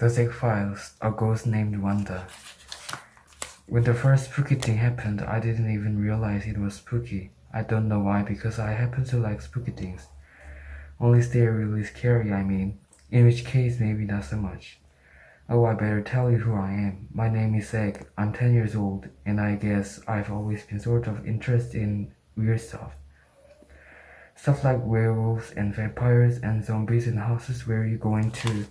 The Zack Files, a ghost named Wanda. When the first spooky thing happened, I didn't even realize it was spooky. I don't know why, because I happen to like spooky things. Unless they're really scary, I mean. In which case, maybe not so much. Oh, I better tell you who I am. My name is Zack. I'm 10 years old, and I guess I've always been sort of interested in weird stuff. Stuff like werewolves and vampires and zombies in houses where you go into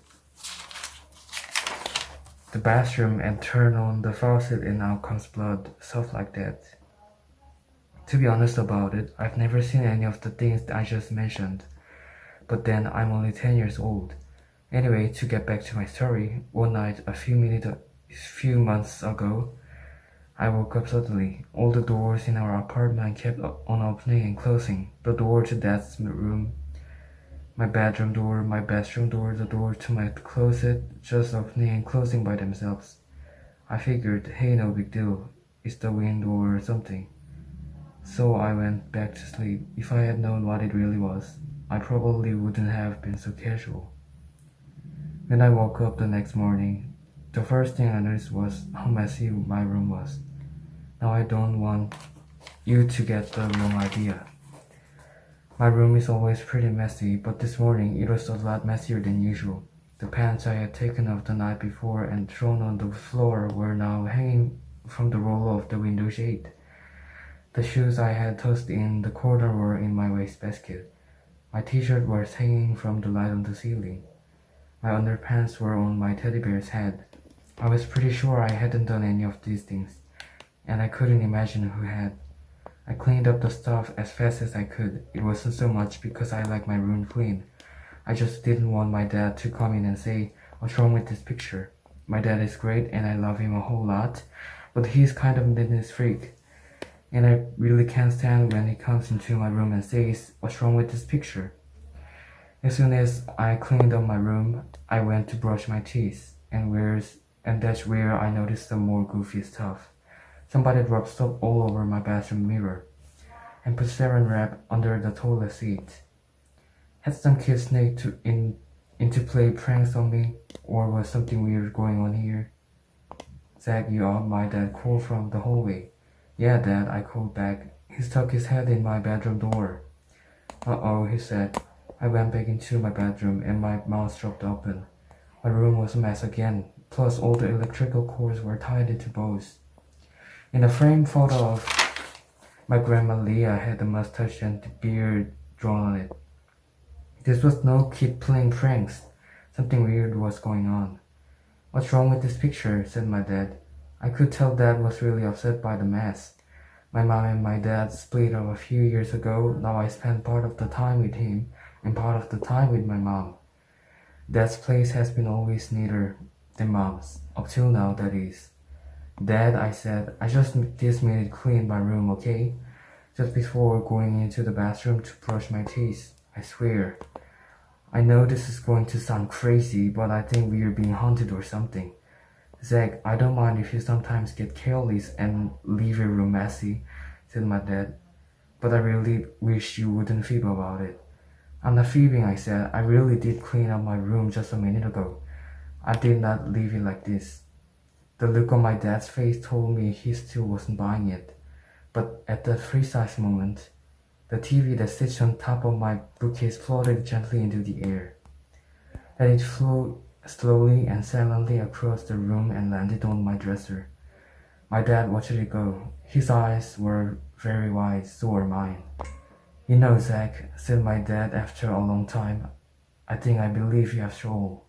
the bathroom and turn on the faucet and out comes blood, stuff like that. To be honest about it, I've never seen any of the things I just mentioned. But then I'm only 10 years old. Anyway, to get back to my story, one night a few months ago, I woke up suddenly. All the doors in our apartment kept on opening and closing. The door to Dad's room, my bedroom door, my bathroom door, the door to my closet, just opening and closing by themselves. I figured, hey, no big deal. It's the wind or something. So I went back to sleep. If I had known what it really was, I probably wouldn't have been so casual. When I woke up the next morning, the first thing I noticed was how messy my room was. Now I don't want you to get the wrong idea. My room is always pretty messy, but this morning it was a lot messier than usual. The pants I had taken off the night before and thrown on the floor were now hanging from the roll of the window shade. The shoes I had tossed in the corner were in my wastebasket. My t-shirt was hanging from the light on the ceiling. My underpants were on my teddy bear's head. I was pretty sure I hadn't done any of these things, and I couldn't imagine who had. I cleaned up the stuff as fast as I could. It wasn't so much because I like my room clean. I just didn't want my dad to come in and say, "What's wrong with this picture?" My dad is great and I love him a whole lot, but he's kind of a neatness freak. And I really can't stand when he comes into my room and says, "What's wrong with this picture?" As soon as I cleaned up my room, I went to brush my teeth, and that's where I noticed some more goofy stuff. Somebody dropped stuff all over my bathroom mirror, and put saran wrap under the toilet seat. Had some kid sneak in to play pranks on me, or was something weird going on here? "Zack, you are," my dad called from the hallway. "Yeah, Dad," I called back. He stuck his head in my bedroom door. "Uh-oh," he said. I went back into my bedroom and my mouth dropped open. My room was a mess again, plus all the electrical cords were tied into bows. In a framed photo of my grandma Leah had a mustache and beard drawn on it. This was no kid playing pranks. Something weird was going on. "What's wrong with this picture?" said my dad. I could tell Dad was really upset by the mess. My mom and my dad split up a few years ago. Now I spend part of the time with him and part of the time with my mom. Dad's place has been always neater than Mom's, up till now, that is. "Dad," I said, "I just made it clean my room, okay? Just before going into the bathroom to brush my teeth, I swear. I know this is going to sound crazy, but I think we are being haunted or something." "Zack, I don't mind if you sometimes get careless and leave your room messy," said my dad, "but I really wish you wouldn't fib about it." "I'm not fibbing," I said. "I really did clean up my room just a minute ago. I did not leave it like this." The look on my dad's face told me he still wasn't buying it, but at that precise moment, the TV that sits on top of my bookcase floated gently into the air. Then it flew slowly and silently across the room and landed on my dresser. My dad watched it go. His eyes were very wide, so were mine. "You know, Zack," said my dad after a long time, "I think I believe you after all."